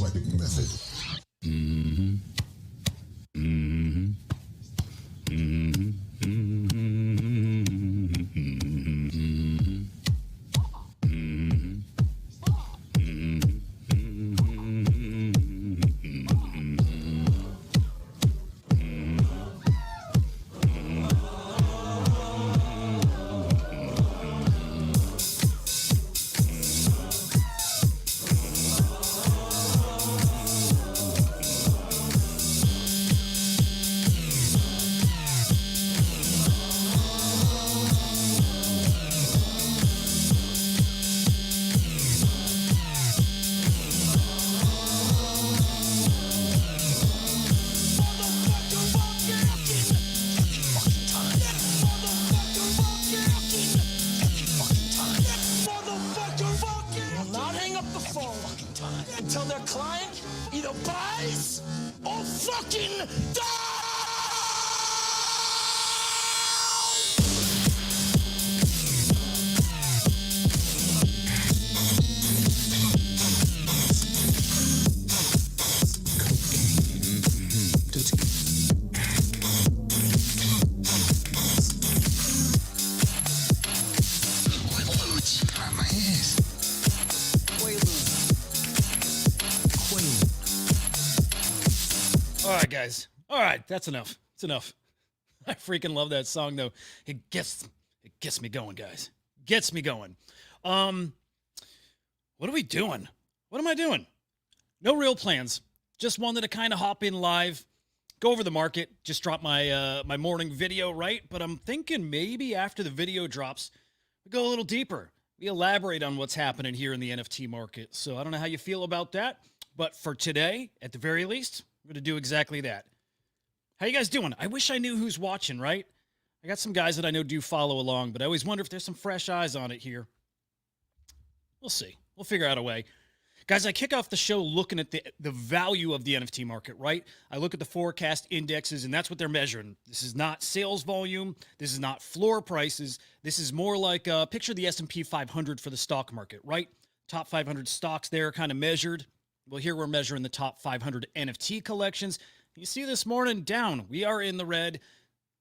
Eclectic method. Mm-hmm. Mm-hmm. Mm-hmm. Until their client either buys or fucking dies! All right, guys. All right, that's enough. It's enough. I freaking love that song, though. It gets me going, guys. Gets me going. What are we doing? What am I doing? No real plans. Just wanted to kind of hop in live, go over the market, just drop my my morning video, right? But I'm thinking maybe after the video drops, we go a little deeper. We elaborate on what's happening here in the NFT market. So I don't know how you feel about that, but for today, at the very least, we're going to do exactly that. How you guys doing? I wish I knew who's watching, right? I got some guys that I know do follow along, but I always wonder if there's some fresh eyes on it here. We'll see. We'll figure out a way. Guys, I kick off the show looking at the value of the NFT market, right? I look at the forecast indexes, and that's what they're measuring. This is not sales volume. This is not floor prices. This is more like picture the S&P 500 for the stock market, right? Top 500 stocks there kind of measured. Well, here we're measuring the top 500 NFT collections. You see this morning, down. We are in the red.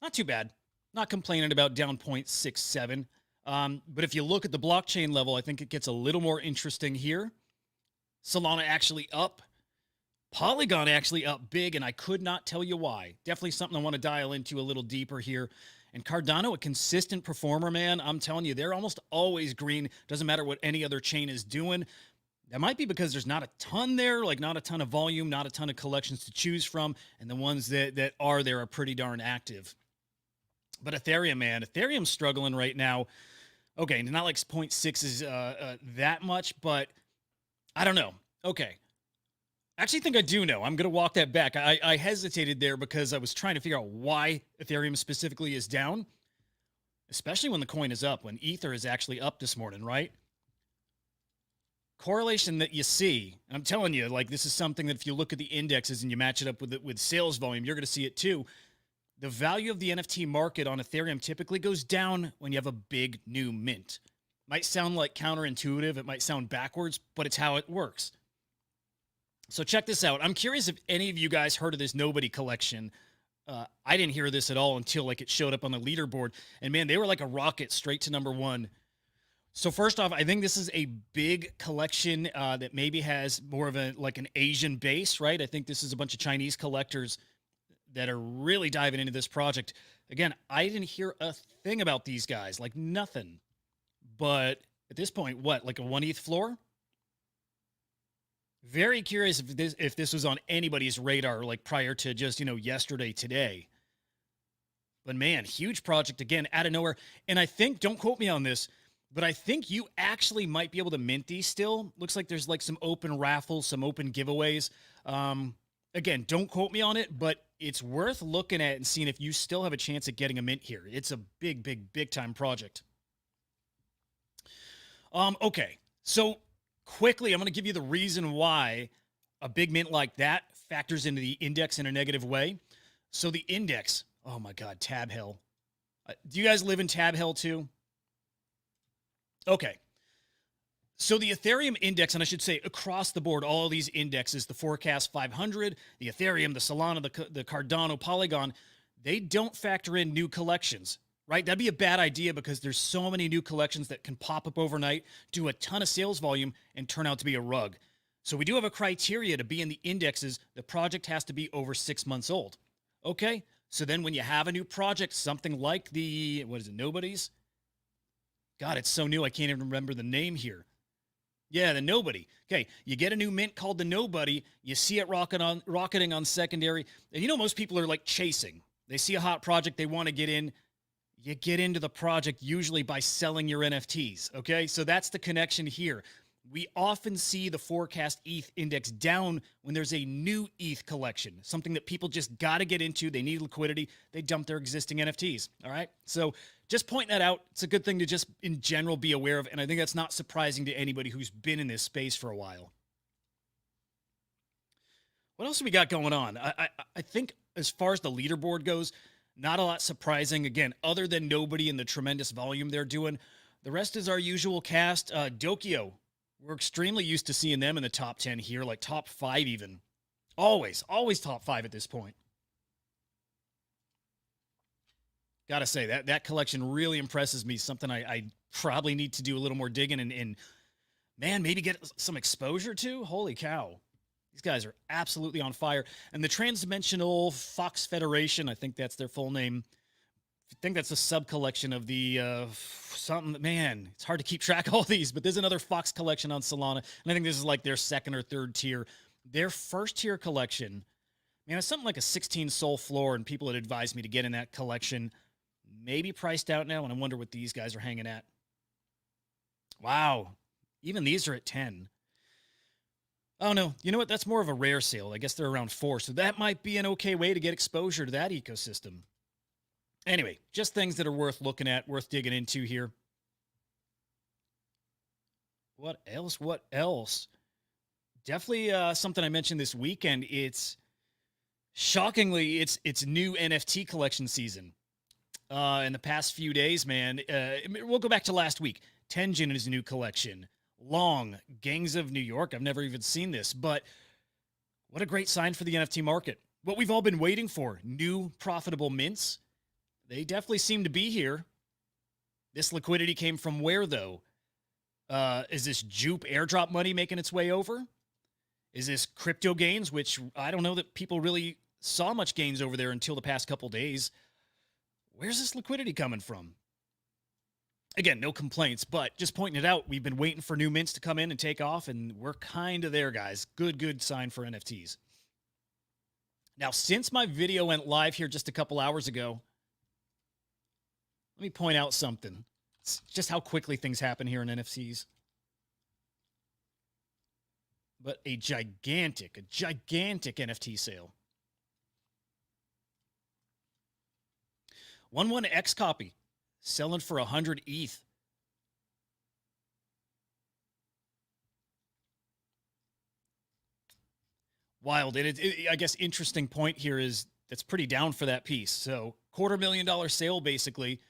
Not too bad. Not complaining about down 0.67. But if you look at the blockchain level, I think it gets a little more interesting here. Solana actually up. Polygon actually up big, and I could not tell you why. Definitely something I want to dial into a little deeper here. And Cardano, a consistent performer, man. I'm telling you, they're almost always green. Doesn't matter what any other chain is doing. That might be because there's not a ton there, like not a ton of volume, not a ton of collections to choose from, and the ones that are there are pretty darn active. But Ethereum, man, Ethereum's struggling right now. Okay, not like 0.6 is that much, but I don't know. Okay. I actually think I do know. I'm going to walk that back. I hesitated there because I was trying to figure out why Ethereum specifically is down, especially when the coin is up, when Ether is actually up this morning, right? Correlation that you see, and I'm telling you, like, this is something that if you look at the indexes and you match it up with sales volume, you're going to see it too. The value of the NFT market on Ethereum typically goes down when you have a big new mint. Might sound like counterintuitive. It might sound backwards, but it's how it works. So check this out. I'm curious if any of you guys heard of this Nobody collection. I didn't hear this at all until like it showed up on the leaderboard. And man, they were like a rocket straight to #1. So first off, I think this is a big collection that maybe has more of a like an Asian base, right? I think this is a bunch of Chinese collectors that are really diving into this project. Again, I didn't hear a thing about these guys, like nothing. But at this point, what, like a 1 ETH floor? Very curious if this was on anybody's radar, like prior to just, yesterday, today. But man, huge project again, out of nowhere. And I think, don't quote me on this, but I think you actually might be able to mint these still. Looks like there's like some open raffles, some open giveaways. Again, don't quote me on it, but it's worth looking at and seeing if you still have a chance at getting a mint here. It's a big, big, big time project. Okay, so quickly, I'm going to give you the reason why a big mint like that factors into the index in a negative way. So the index, oh my God, tab hell. Do you guys live in tab hell too? Okay. So the Ethereum index, and I should say across the board, all these indexes, the Forecast 500, the Ethereum, the Solana, the Cardano, Polygon, they don't factor in new collections, right? That'd be a bad idea because there's so many new collections that can pop up overnight, do a ton of sales volume, and turn out to be a rug. So we do have a criteria to be in the indexes. The project has to be over 6 months old. Okay, so then when you have a new project, something like the, what is it, Nobody's? God, it's so new, I can't even remember the name here. Yeah, the Nobody. Okay, you get a new mint called the Nobody. You see it rocketing on secondary. And you know most people are like chasing. They see a hot project, they want to get in. You get into the project usually by selling your NFTs, okay? So that's the connection here. We often see the Forecast ETH index down when there's a new ETH collection, something that people just got to get into. They need liquidity. They dump their existing NFTs, all right? So just pointing that out. It's a good thing to just in general be aware of, and I think that's not surprising to anybody who's been in this space for a while. What else have we got going on? I think as far as the leaderboard goes, not a lot surprising. Again, other than Nobody and the tremendous volume they're doing, the rest is our usual cast. Dokio, we're extremely used to seeing them in the top 10 here, like top 5 even. Always top 5 at this point. Gotta say, that collection really impresses me. Something I probably need to do a little more digging and man, maybe get some exposure to. Holy cow. These guys are absolutely on fire. And the Transdimensional Fox Federation, I think that's their full name. I think that's a sub-collection of the something. Man, it's hard to keep track of all these, but there's another Fox collection on Solana. And I think this is like their second or third tier. Their first tier collection, man, it's something like a 16 soul floor, and people had advised me to get in that collection. Maybe priced out now, and I wonder what these guys are hanging at. Wow. Even these are at 10. Oh, no. You know what? That's more of a rare sale. I guess they're around 4. So that might be an okay way to get exposure to that ecosystem. Anyway, just things that are worth looking at, worth digging into here. What else? What else? Definitely something I mentioned this weekend. It's shockingly, it's new NFT collection season. In the past few days, man, we'll go back to last week. Tenjin is a new collection. Long, Gangs of New York. I've never even seen this, but what a great sign for the NFT market. What we've all been waiting for, new profitable mints. They definitely seem to be here. This liquidity came from where, though? Is this Jupe airdrop money making its way over? Is this crypto gains, which I don't know that people really saw much gains over there until the past couple days. Where's this liquidity coming from? Again, no complaints, but just pointing it out, we've been waiting for new mints to come in and take off, and we're kind of there, guys. Good sign for NFTs. Now, since my video went live here just a couple hours ago, let me point out something. It's just how quickly things happen here in NFTs. But a gigantic NFT sale. 1.1x copy. Selling for 100 ETH. Wild. And I guess interesting point here is that's pretty down for that piece. So $250,000 sale basically.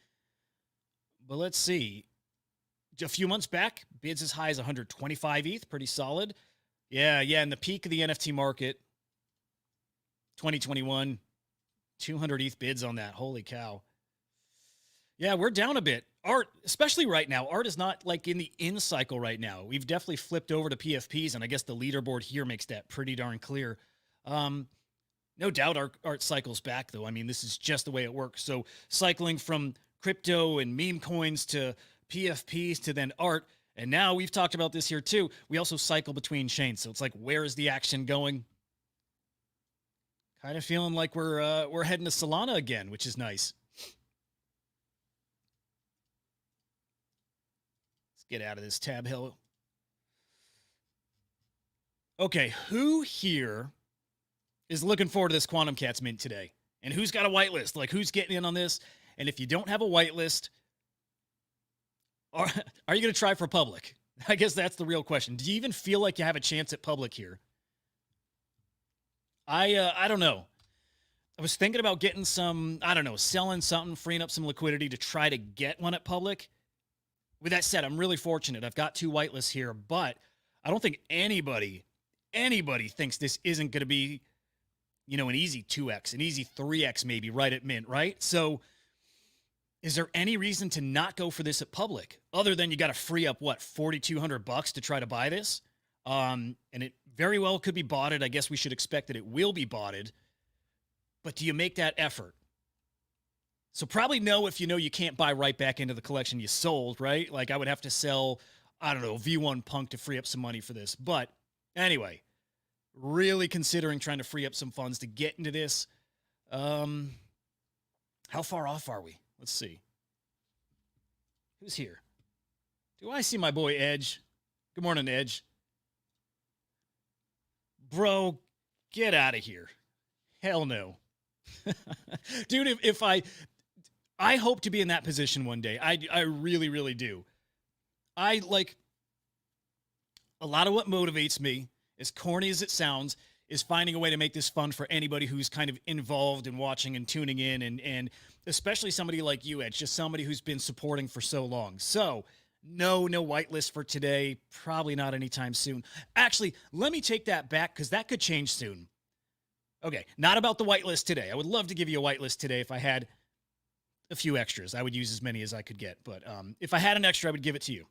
But let's see. A few months back, bids as high as 125 ETH. Pretty solid. Yeah. In the peak of the NFT market, 2021, 200 ETH bids on that. Holy cow. Yeah, we're down a bit. Art, especially right now, art is not like in the in cycle right now. We've definitely flipped over to PFPs, and I guess the leaderboard here makes that pretty darn clear. No doubt art cycles back, though. I mean, this is just the way it works. So cycling from crypto and meme coins to PFPs to then art, and now we've talked about this here too. We also cycle between chains, so it's like, where is the action going? Kind of feeling like we're heading to Solana again, which is nice. Get out of this tab hill. Okay, who here is looking forward to this Quantum Cats mint today? And who's got a whitelist? Like, who's getting in on this? And if you don't have a whitelist, are you going to try for public? I guess that's the real question. Do you even feel like you have a chance at public here? I don't know. I was thinking about getting some, I don't know, selling something, freeing up some liquidity to try to get one at public. with that said, I'm really fortunate. I've got 2 whitelists here, but I don't think anybody thinks this isn't going to be, an easy 2x, an easy 3x maybe right at mint, right? So is there any reason to not go for this at public other than you got to free up what, $4,200 to try to buy this? And it very well could be botted. I guess we should expect that it will be botted. But do you make that effort? So probably no if you know you can't buy right back into the collection you sold, right? Like I would have to sell, I don't know, V1 Punk to free up some money for this. But anyway, really considering trying to free up some funds to get into this. How far off are we? Let's see. Who's here? Do I see my boy Edge? Good morning, Edge. Bro, get out of here. Hell no. Dude, if I hope to be in that position one day. I really, really do. I like a lot of what motivates me, as corny as it sounds, is finding a way to make this fun for anybody who's kind of involved in watching and tuning in, and especially somebody like you, Edge, just somebody who's been supporting for so long. So no whitelist for today. Probably not anytime soon. Actually, let me take that back because that could change soon. Okay, not about the whitelist today. I would love to give you a whitelist today if I had a few extras. I would use as many as I could get, but if I had an extra, I would give it to you.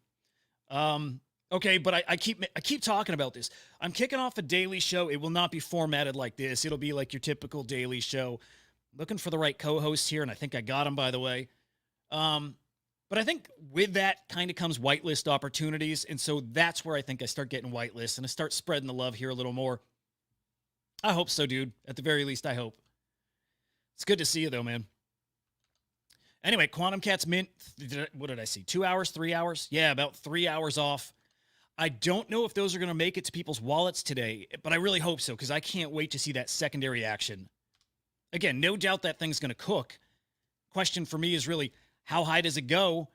Okay, but I keep talking about this. I'm kicking off a daily show. It will not be formatted like this. It'll be like your typical daily show. Looking for the right co-host here, and I think I got him, by the way. But I think with that kind of comes whitelist opportunities, and so that's where I think I start getting whitelists, and I start spreading the love here a little more. I hope so, dude. At the very least, I hope. It's good to see you, though, man. Anyway, Quantum Cats mint, what did I see? 2 hours, 3 hours? Yeah, about 3 hours off. I don't know if those are going to make it to people's wallets today, but I really hope so because I can't wait to see that secondary action. Again, no doubt that thing's going to cook. Question for me is really, how high does it go?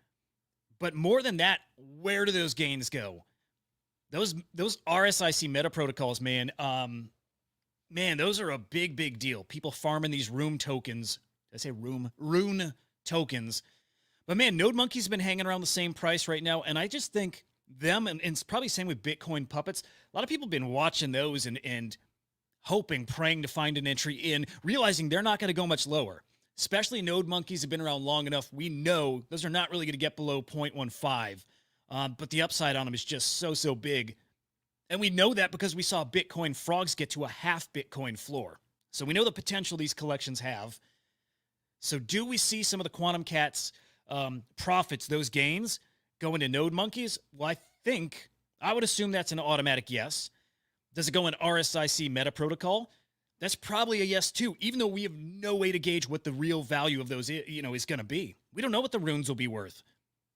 But more than that, where do those gains go? Those RSIC meta protocols, man, those are a big deal. People farming these room tokens. Did I say rune tokens? But man, Node Monkey's been hanging around the same price right now, and I just think them, and it's probably same with Bitcoin puppets. A lot of people have been watching those and hoping, praying to find an entry in, realizing they're not going to go much lower. Especially Node Monkeys have been around long enough. We know those are not really going to get below 0.15, but the upside on them is just so big. And we know that because we saw Bitcoin frogs get to a half Bitcoin floor. So we know the potential these collections have. So do we see some of the Quantum Cats profits, those gains, go into Node Monkeys? Well, I would assume that's an automatic yes. Does it go in RSIC meta protocol? That's probably a yes too, even though we have no way to gauge what the real value of those, is going to be. We don't know what the runes will be worth.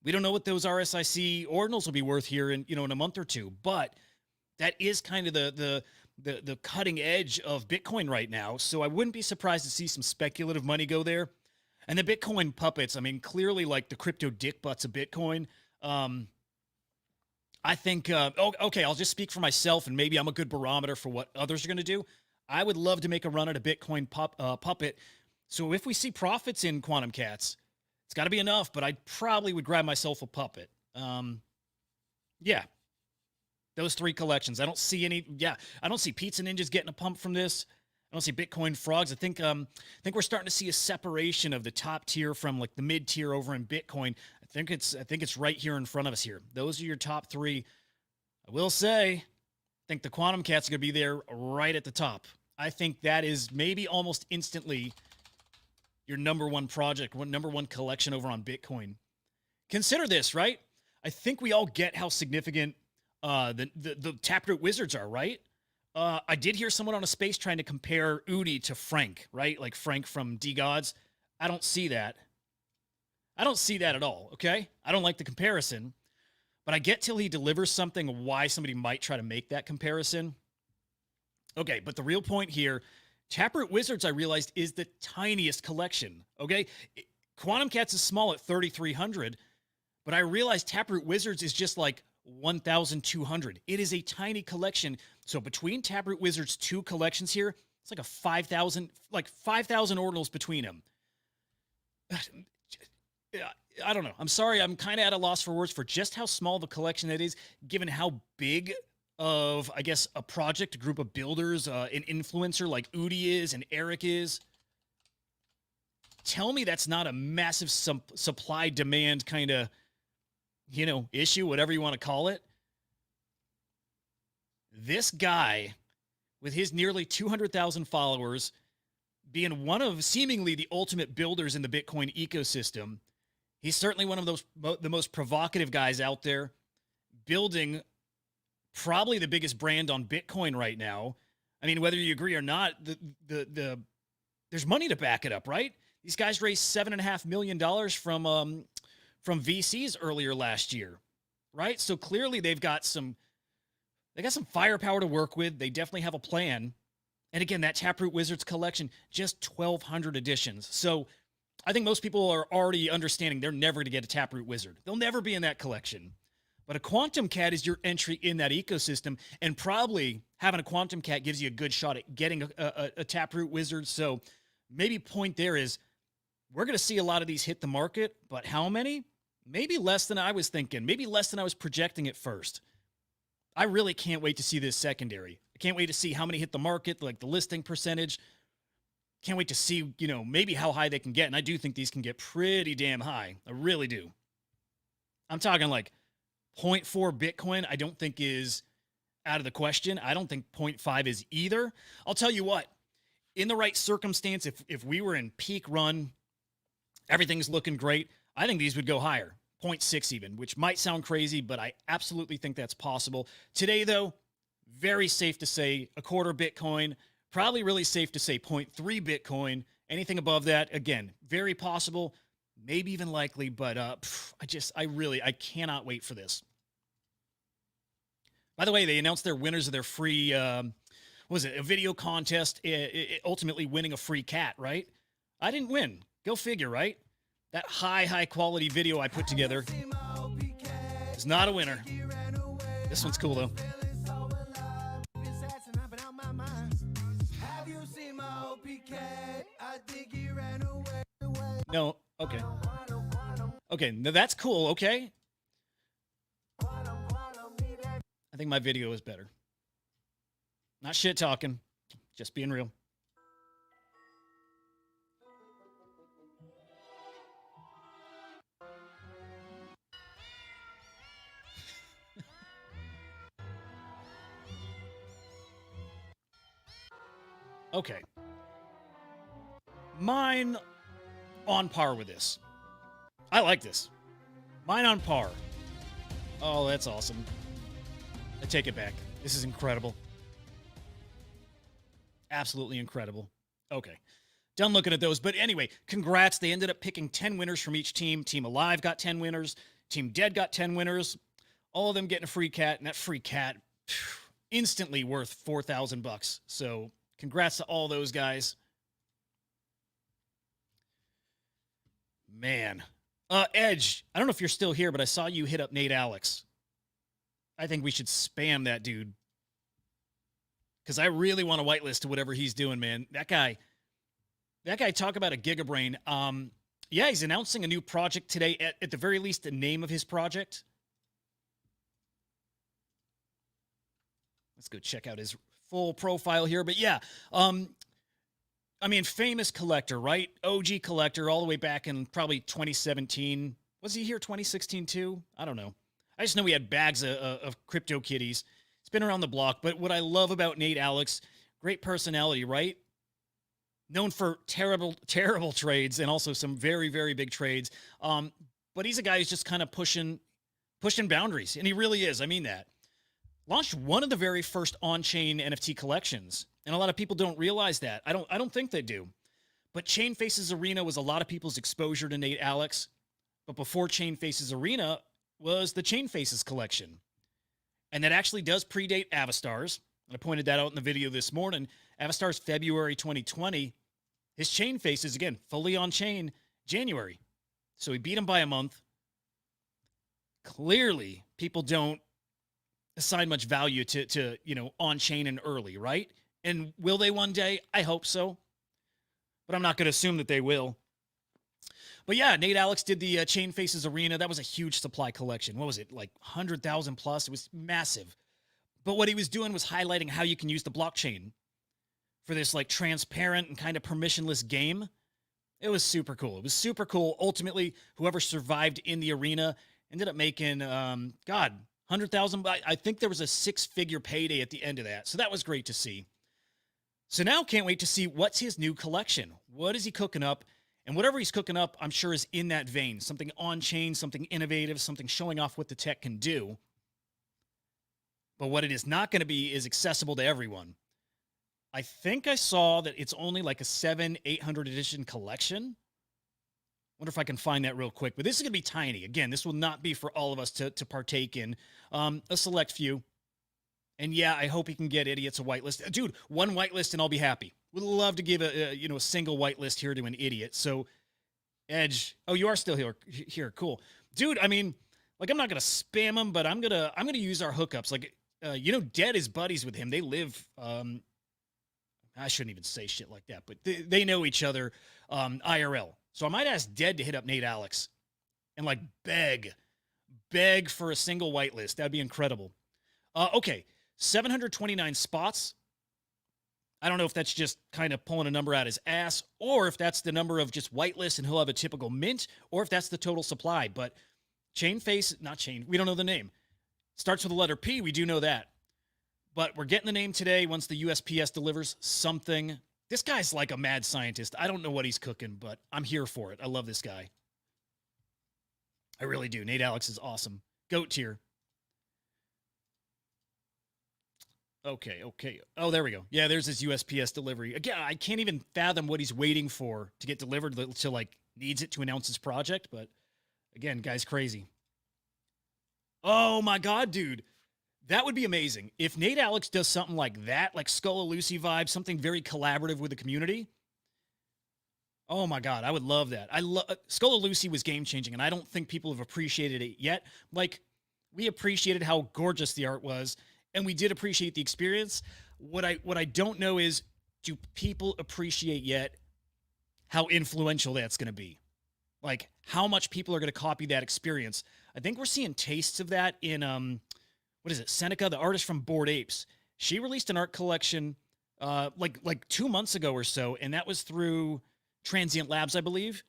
We don't know what those RSIC ordinals will be worth here in a month or two. But that is kind of the cutting edge of Bitcoin right now. So I wouldn't be surprised to see some speculative money go there. And the Bitcoin puppets, I mean, clearly like the crypto dick butts of Bitcoin. I think, okay, I'll just speak for myself, and maybe I'm a good barometer for what others are going to do. I would love to make a run at a Bitcoin puppet. So if we see profits in Quantum Cats, it's got to be enough, but I probably would grab myself a puppet. Yeah. Those 3 collections. I don't see any. Yeah, I don't see Pizza Ninjas getting a pump from this. I don't see Bitcoin frogs. I think we're starting to see a separation of the top tier from like the mid tier over in Bitcoin. I think it's right here in front of us here. Those are your top 3. I will say, I think the Quantum Cats are going to be there right at the top. I think that is maybe almost instantly your number one project, number one collection over on Bitcoin. Consider this, right? I think we all get how significant the Taproot Wizards are, right? I did hear someone on a space trying to compare Udi to Frank, right? Like Frank from D-Gods. I don't see that. I don't see that at all, okay? I don't like the comparison, but I get till he delivers something why somebody might try to make that comparison. Okay, but the real point here, Taproot Wizards, I realized, is the tiniest collection, okay? Quantum Cats is small at 3,300, but I realized Taproot Wizards is just like 1,200. It is a tiny collection. So between Taproot Wizards' 2 collections here, it's like a 5,000 ordinals between them. I don't know. I'm sorry. I'm kind of at a loss for words for just how small of a collection that is, given how big of, I guess, a project, a group of builders, an influencer like Udi is and Eric is. Tell me that's not a massive supply demand kind of, issue, whatever you want to call it. This guy, with his nearly 200,000 followers, being one of seemingly the ultimate builders in the Bitcoin ecosystem, he's certainly one of the most provocative guys out there, building probably the biggest brand on Bitcoin right now. I mean, whether you agree or not, there's money to back it up, right? These guys raised $7.5 million from VCs earlier last year, right? So clearly they got some firepower to work with. They definitely have a plan. And again, that Taproot Wizards collection, just 1,200 editions. So I think most people are already understanding they're never going to get a Taproot Wizard. They'll never be in that collection. But a Quantum Cat is your entry in that ecosystem, and probably having a Quantum Cat gives you a good shot at getting a Taproot Wizard. So maybe point there is we're going to see a lot of these hit the market, but how many? Maybe less than I was thinking. Maybe less than I was projecting at first. I really can't wait to see this secondary. I can't wait to see how many hit the market, like the listing percentage. Can't wait to see, maybe how high they can get. And I do think these can get pretty damn high. I really do. I'm talking like 0.4 Bitcoin, I don't think is out of the question. I don't think 0.5 is either. I'll tell you what, in the right circumstance, if we were in peak run, everything's looking great, I think these would go higher. 0.6 even, which might sound crazy, but I absolutely think that's possible. Today, though, very safe to say a quarter Bitcoin, probably really safe to say 0.3 Bitcoin. Anything above that, again, very possible, maybe even likely, but I cannot wait for this. By the way, they announced their winners of their free, a video contest, ultimately winning a free cat, right? I didn't win. Go figure, right? That high quality video I put together is not a winner. This one's cool, though. No, okay. Okay, now that's cool, okay? I think my video is better. Not shit talking, just being real. Okay. Mine on par with this. I like this. Mine on par. Oh, that's awesome. I take it back. This is incredible. Absolutely incredible. Okay. Done looking at those. But anyway, congrats. They ended up picking 10 winners from each team. Team Alive got 10 winners. Team Dead got 10 winners. All of them getting a free cat. And that free cat, instantly worth $4,000. So congrats to all those guys. Man. Edge, I don't know if you're still here, but I saw you hit up Nate Alex. I think we should spam that dude. Because I really want to whitelist to whatever he's doing, man. That guy, talk about a gigabrain. Yeah, he's announcing a new project today. At the very least, the name of his project. Let's go check out his full profile here. But yeah, I mean, famous collector, right? OG collector all the way back in probably 2017. Was he here 2016 too? I don't know. I just know he had bags of crypto kitties. It's been around the block. But what I love about Nate Alex, great personality, right? Known for terrible trades and also some very, very big trades. But he's a guy who's just kind of pushing boundaries. And he really is. I mean that. Launched one of the very first on-chain NFT collections. And a lot of people don't realize that. I don't think they do. But Chain Faces Arena was a lot of people's exposure to Nate Alex. But before Chain Faces Arena was the Chain Faces collection. And that actually does predate Avastars. And I pointed that out in the video this morning. Avastars February 2020. His Chain Faces, again, fully on chain, January. So he beat him by a month. Clearly, people don't assign much value to on chain and early, right? And will they one day? I hope so. But I'm not going to assume that they will. But yeah, Nate Alex did the Chain Faces Arena. That was a huge supply collection. What was it, like 100,000 plus? It was massive. But what he was doing was highlighting how you can use the blockchain for this like transparent and kind of permissionless game. It was super cool. It was super cool. Ultimately, whoever survived in the arena ended up making, God, 100,000. I think there was a 6-figure payday at the end of that. So that was great to see. So now can't wait to see what's his new collection. What is he cooking up? And whatever he's cooking up, I'm sure is in that vein. Something on-chain, something innovative, something showing off what the tech can do. But what it is not going to be is accessible to everyone. I think I saw that it's only like a 700-800 edition collection. Wonder if I can find that real quick. But this is going to be tiny. Again, this will not be for all of us to partake in. A select few. And yeah, I hope he can get idiots a whitelist. Dude, one whitelist and I'll be happy. Would love to give a single whitelist here to an idiot. So, Edge. Oh, you are still here. Here, cool, dude. I mean, like I'm not gonna spam him, but I'm gonna use our hookups. Like, Dead is buddies with him. They live. I shouldn't even say shit like that, but they know each other IRL. So I might ask Dead to hit up Nate Alex and like beg for a single whitelist. That'd be incredible. Okay, 729 spots. I don't know if that's just kind of pulling a number out his ass, or if that's the number of just whitelists and he'll have a typical mint, or if that's the total supply. But not Chain, we don't know the name. Starts with the letter P, we do know that. But we're getting the name today once the USPS delivers something. This guy's like a mad scientist. I don't know what he's cooking, but I'm here for it. I love this guy. I really do. Nate Alex is awesome. GOAT tier. Okay. Oh, there we go. Yeah, there's his USPS delivery. Again, I can't even fathom what he's waiting for to get delivered to like needs it to announce his project. But again, guy's crazy. Oh my God, dude. That would be amazing. If Nate Alex does something like that, like Skull Lucy vibe, something very collaborative with the community. Oh my God, I would love that. Skull Lucy was game changing, and I don't think people have appreciated it yet. Like, we appreciated how gorgeous the art was, and we did appreciate the experience. What I don't know is, do people appreciate yet how influential that's going to be? Like, how much people are going to copy that experience? I think we're seeing tastes of that in what is it? Seneca, the artist from Bored Apes. She released an art collection like 2 months ago or so, and that was through Transient Labs, I believe.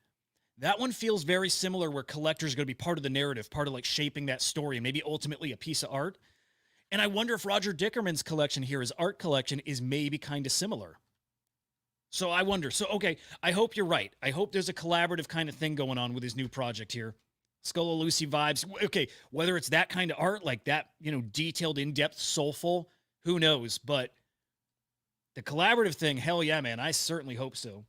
That one feels very similar, where collectors are going to be part of the narrative, part of like shaping that story, and maybe ultimately a piece of art. And I wonder if Roger Dickerman's collection here, his art collection, is maybe kind of similar. So I wonder. So, okay, I hope you're right. I hope there's a collaborative kind of thing going on with his new project here. Skull Lucy vibes. Okay, whether it's that kind of art, like that, detailed, in-depth, soulful, who knows? But the collaborative thing, hell yeah, man. I certainly hope so.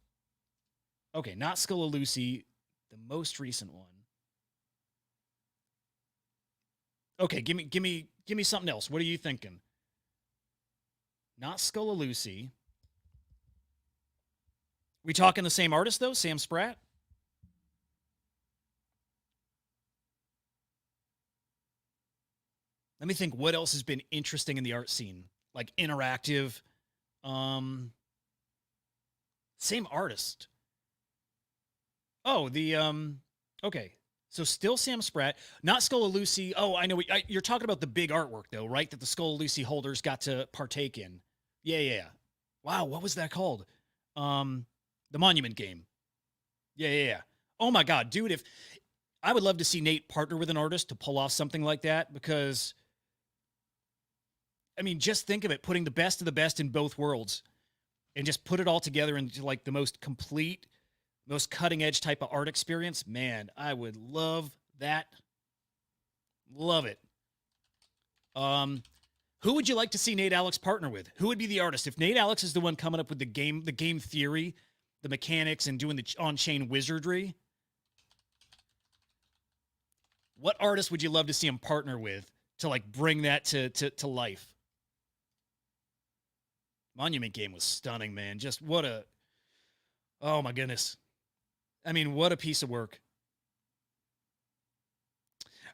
Okay, not Skull Lucy, the most recent one. Okay, give me something else. What are you thinking? Not Skull Lucy. We talking the same artist though? Sam Spratt? Let me think what else has been interesting in the art scene. Like interactive. Same artist. Oh, okay. So still Sam Spratt, not Skull Lucy. Oh, I know. You're talking about the big artwork though, right? That the Skull Lucy holders got to partake in. Yeah. Wow, what was that called? The Monument Game. Yeah. Oh my God, dude, if I would love to see Nate partner with an artist to pull off something like that, because I mean, just think of it, putting the best of the best in both worlds and just put it all together into like the most complete, most cutting edge type of art experience. Man, I would love that. Love it. Who would you like to see Nate Alex partner with? Who would be the artist? If Nate Alex is the one coming up with the game theory, the mechanics, and doing the on-chain wizardry, what artist would you love to see him partner with to like bring that to life? Monument Game was stunning, man. Just oh my goodness. I mean, what a piece of work.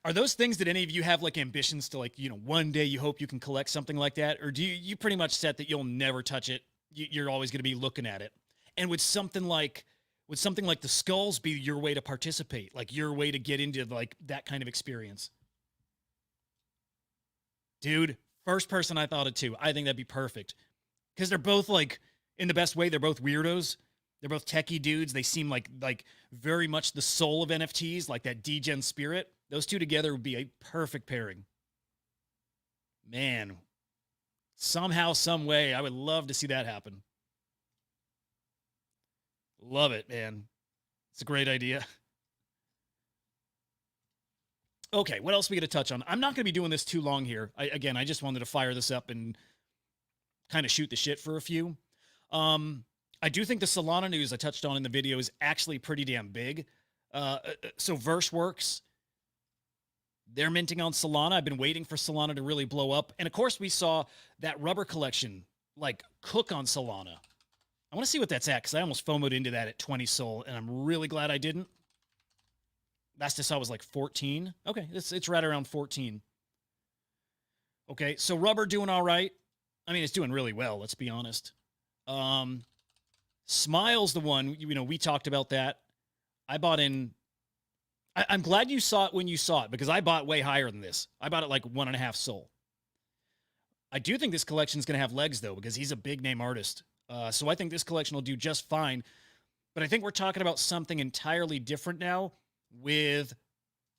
Are those things that any of you have like ambitions to like, one day you hope you can collect something like that? Or do you pretty much set that you'll never touch it? You're always going to be looking at it. And with something like would something like the skulls be your way to participate, like your way to get into like that kind of experience? Dude, first person I thought of too. I think that'd be perfect because they're both like in the best way. They're both weirdos. They're both techie dudes. They seem like very much the soul of NFTs, like that degen spirit. Those two together would be a perfect pairing. Man, somehow, some way, I would love to see that happen. Love it, man. It's a great idea. Okay, what else are we going to touch on? I'm not going to be doing this too long here. I just wanted to fire this up and kind of shoot the shit for a few. I do think the Solana news I touched on in the video is actually pretty damn big. So Verseworks, they're minting on Solana. I've been waiting for Solana to really blow up. And of course, we saw that rubber collection like cook on Solana. I want to see what that's at because I almost FOMO'd into that at 20 Sol, and I'm really glad I didn't. Last I saw was like 14. Okay, it's right around 14. Okay, so rubber doing all right. I mean, it's doing really well, let's be honest. Smile's the one, we talked about that. I bought in. I'm glad you saw it when you saw it because I bought way higher than this. I bought it like 1.5 Sol. I do think this collection is going to have legs though because he's a big name artist. So I think this collection will do just fine. But I think we're talking about something entirely different now with,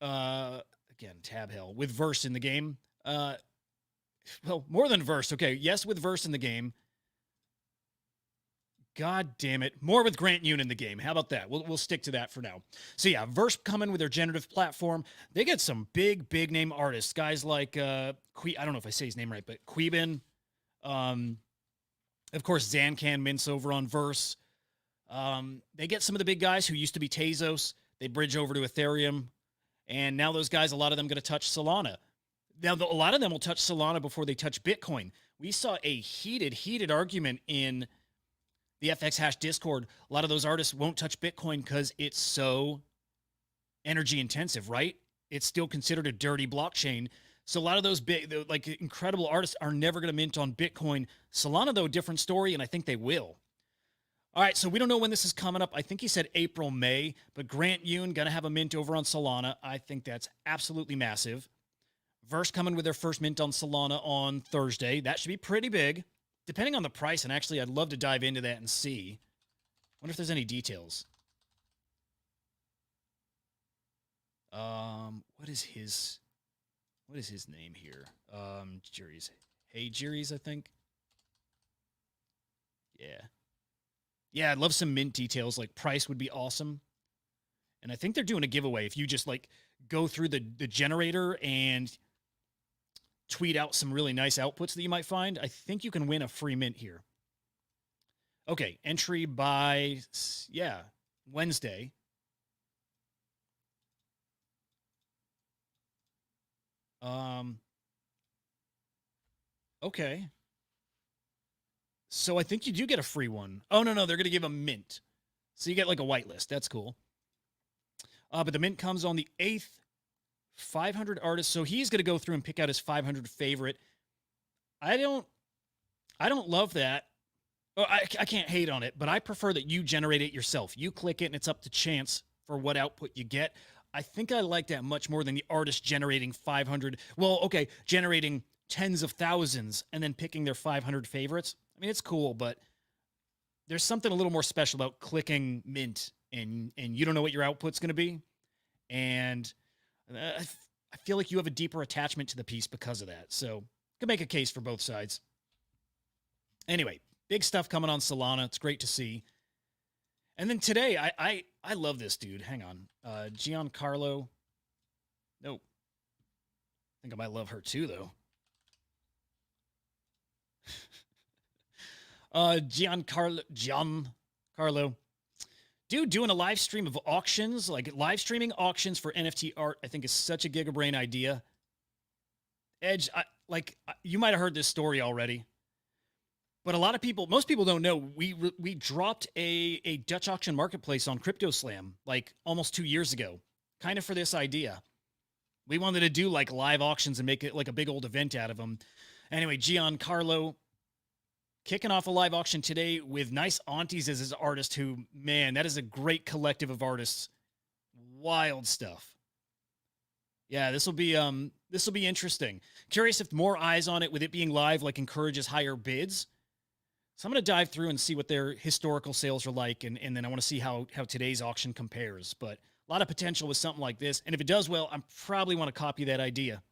again, tab hell, with Verse in the game. Well, more than Verse. Okay, yes, with Verse in the game. God damn it. More with Grant Yoon in the game. How about that? We'll stick to that for now. So yeah, Verse coming with their generative platform. They get some big name artists. Guys like, I don't know if I say his name right, but Queben. Of course, Zancan mints over on Verse. They get some of the big guys who used to be Tezos. They bridge over to Ethereum. And now those guys, a lot of them going to touch Solana. Now, a lot of them will touch Solana before they touch Bitcoin. We saw a heated argument in the FX Hash Discord. A lot of those artists won't touch Bitcoin because it's so energy intensive, right? It's still considered a dirty blockchain. So a lot of those big, like incredible artists are never going to mint on Bitcoin. Solana, though, different story, and I think they will. All right, so we don't know when this is coming up. I think he said April, May, but Grant Yoon going to have a mint over on Solana. I think that's absolutely massive. Verse coming with their first mint on Solana on Thursday. That should be pretty big, depending on the price. And actually, I'd love to dive into that and see. Wonder if there's any details. What is his name here? Juries. Hey, Juries, I think. Yeah. Yeah, I'd love some mint details. Like price would be awesome. And I think they're doing a giveaway. If you just like go through the generator and tweet out some really nice outputs that you might find, I think you can win a free mint here. Okay, entry by, Wednesday. Okay. So I think you do get a free one. Oh, no, they're going to give a mint. So you get like a whitelist. That's cool. But the mint comes on the 8th. 500 artists. So he's going to go through and pick out his 500 favorite. I don't love that. Oh, I can't hate on it, but I prefer that you generate it yourself. You click it and it's up to chance for what output you get. I think I like that much more than the artist generating 500. Well, okay, generating tens of thousands and then picking their 500 favorites. I mean, it's cool, but there's something a little more special about clicking mint and you don't know what your output's going to be. And I feel like you have a deeper attachment to the piece because of that. So could make a case for both sides. Anyway, big stuff coming on Solana. It's great to see. And then today, I love this dude. Hang on. Giancarlo. Nope. I think I might love her too, though. Giancarlo. Dude, doing a live stream of auctions, like live streaming auctions for NFT art, I think is such a gigabrain idea. Edge, you might have heard this story already, but most people don't know. We dropped a Dutch auction marketplace on CryptoSlam like almost 2 years ago, kind of for this idea. We wanted to do like live auctions and make it like a big old event out of them. Anyway, Giancarlo, kicking off a live auction today with Nice Aunties as his artist who, man, that is a great collective of artists. Wild stuff. Yeah, this will be interesting. Curious if more eyes on it with it being live like encourages higher bids. So I'm going to dive through and see what their historical sales are like, and then I want to see how today's auction compares. But a lot of potential with something like this, and if it does well, I probably want to copy that idea.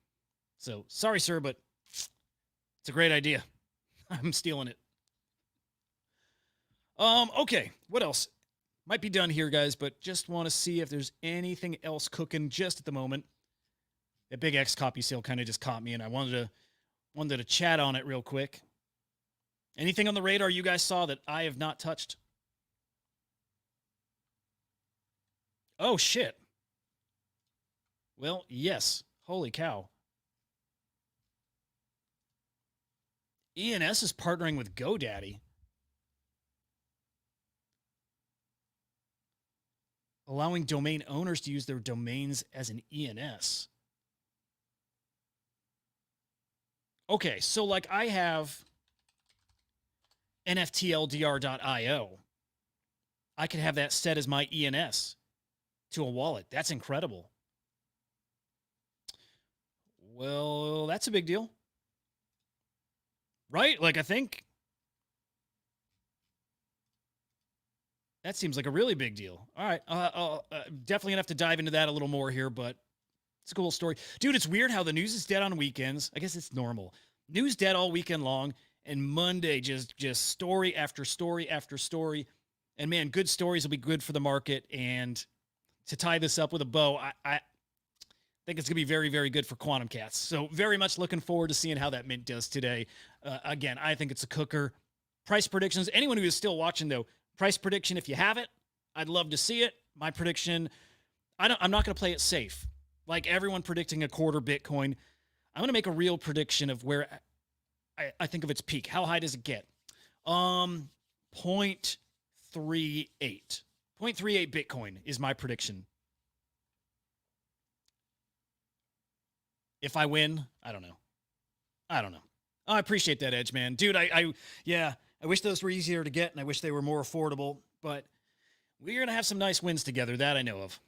So sorry, sir, but it's a great idea. I'm stealing it. Okay, what else? Might be done here, guys, but just want to see if there's anything else cooking just at the moment. That big X copy sale kind of just caught me, and I wanted to chat on it real quick. Anything on the radar you guys saw that I have not touched? Oh, shit. Well, yes. Holy cow. ENS is partnering with GoDaddy, allowing domain owners to use their domains as an ENS. Okay, so like I have NFTLDR.io. I could have that set as my ENS to a wallet. That's incredible. Well, that's a big deal. Right? Like, I think that seems like a really big deal. All right. Definitely going to have to dive into that a little more here, but it's a cool story. Dude, it's weird how the news is dead on weekends. I guess it's normal. News dead all weekend long, and Monday just story after story after story. And, man, good stories will be good for the market. And to tie this up with a bow, I think it's going to be very, very good for Quantum Cats. So very much looking forward to seeing how that mint does today. Again, I think it's a cooker. Price predictions. Anyone who is still watching, though, price prediction, if you have it, I'd love to see it. My prediction, I'm not going to play it safe. Like everyone predicting a quarter Bitcoin, I'm going to make a real prediction of where I think of its peak. How high does it get? 0.38. 0.38 Bitcoin is my prediction. If I win, I don't know. I appreciate that, Edge, man. Dude, I wish those were easier to get, and I wish they were more affordable, but we're going to have some nice wins together. That I know of.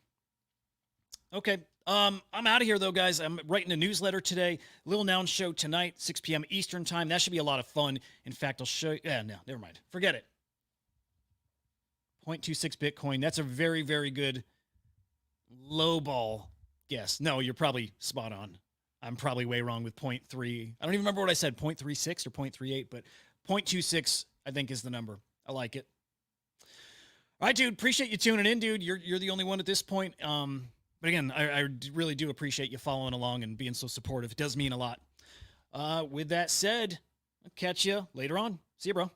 Okay. I'm out of here, though, guys. I'm writing a newsletter today. Little Noun Show tonight, 6 p.m. Eastern Time. That should be a lot of fun. In fact, I'll show you. Yeah, no, never mind. Forget it. 0.26 Bitcoin. That's a very, very good lowball guess. No, you're probably spot on. I'm probably way wrong with 0.3. I don't even remember what I said, 0.36 or 0.38, but 0.26, I think, is the number. I like it. All right, dude. Appreciate you tuning in, dude. You're the only one at this point. But again, I really do appreciate you following along and being so supportive. It does mean a lot. With that said, I'll catch you later on. See you, bro.